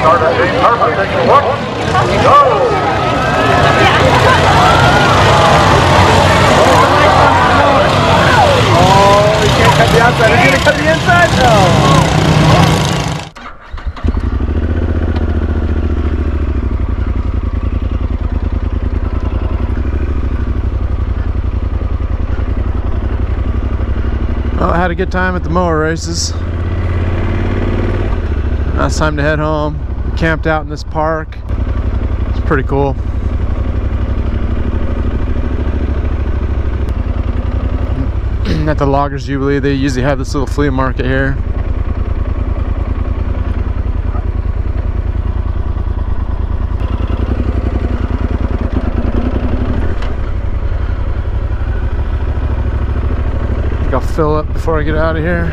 Starter James Harper taking a look. Go! Oh, he can't cut the outside. Is he going to cut the inside? No. Well, I had a good time at the mower races. Now it's time to head home. Camped out in this park. It's pretty cool. At the Loggers Jubilee, they usually have this little flea market here. I think I'll fill up before I get out of here.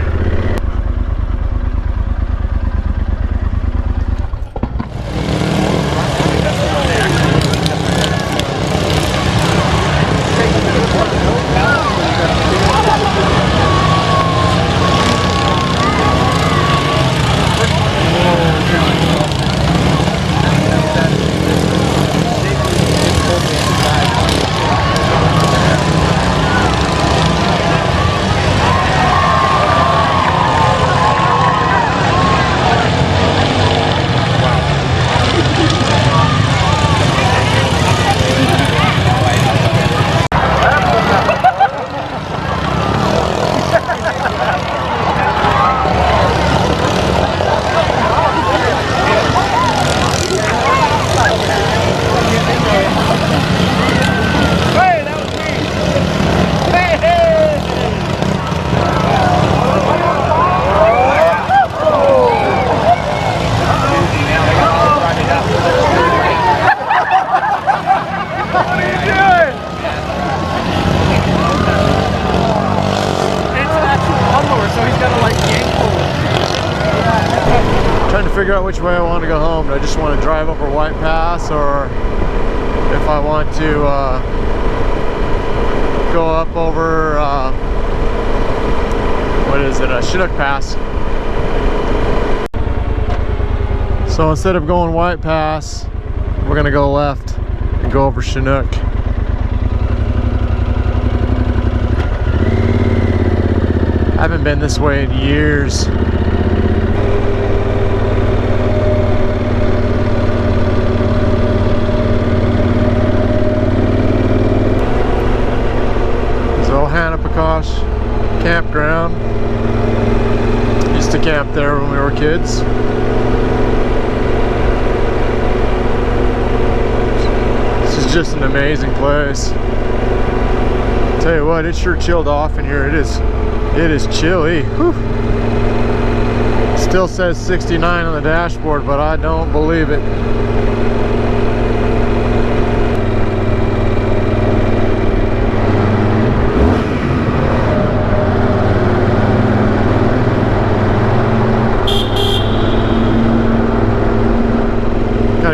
Figure out which way I want to go home. Do I just want to drive over White Pass, or if I want to go up over what is it, Chinook Pass. So instead of going White Pass, we're gonna go left and go over Chinook. I haven't been this way in years. Campground. Used to camp there when we were kids. This is just an amazing place. Tell you what, it's sure chilled off in here. It is chilly. Whew. Still says 69 on the dashboard, but I don't believe it.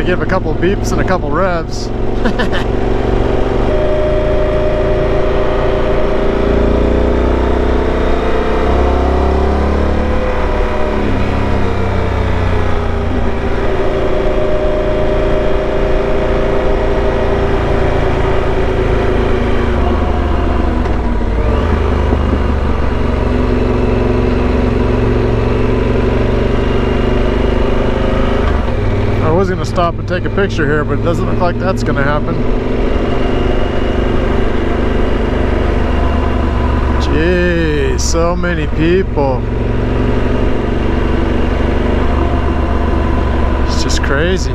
Give a couple beeps and a couple revs. I was going to stop and take a picture here, but it doesn't look like that's going to happen. Jeez, so many people. It's just crazy.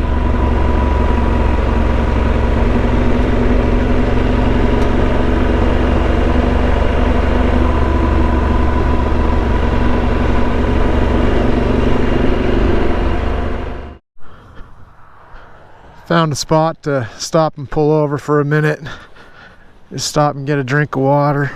Found a spot to stop and pull over for a minute. Just stop and get a drink of water.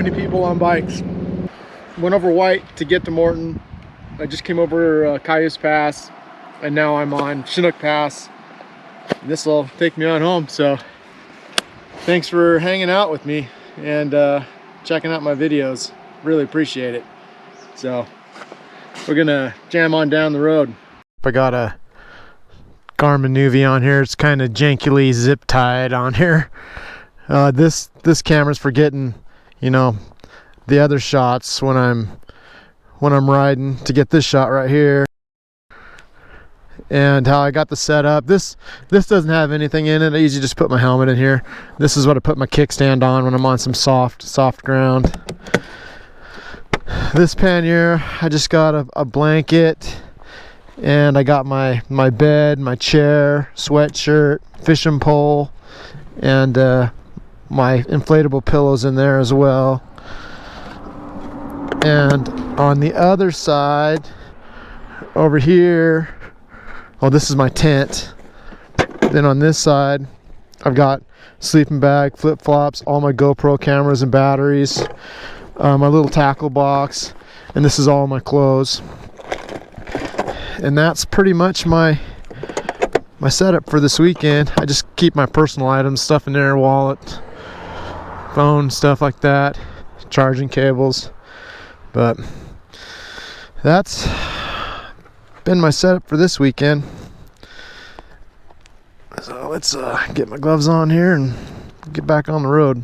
many people on bikes. Went over White to get to Morton. I just came over Cayuse Pass, and now I'm on Chinook Pass. This will take me on home, so thanks for hanging out with me and checking out my videos. Really appreciate it. So we're gonna jam on down the road. I got a Garmin Nuvi on here. It's kind of jankily zip tied on here. This camera's for getting, you know, the other shots when I'm riding, to get this shot right here. And how I got the setup. This doesn't have anything in it. I usually just put my helmet in here. This is what I put my kickstand on when I'm on some soft ground. This pannier, I just got a blanket, and I got my bed, my chair, sweatshirt, fishing pole, and my inflatable pillows in there as well. And on the other side, over here, oh, this is my tent. Then on this side, I've got sleeping bag, flip-flops, all my GoPro cameras and batteries, my little tackle box, and this is all my clothes. And that's pretty much my setup for this weekend. I just keep my personal items, stuff in there, wallet, phone, stuff like that, charging cables. But that's been my setup for this weekend. So let's get my gloves on here and get back on the road.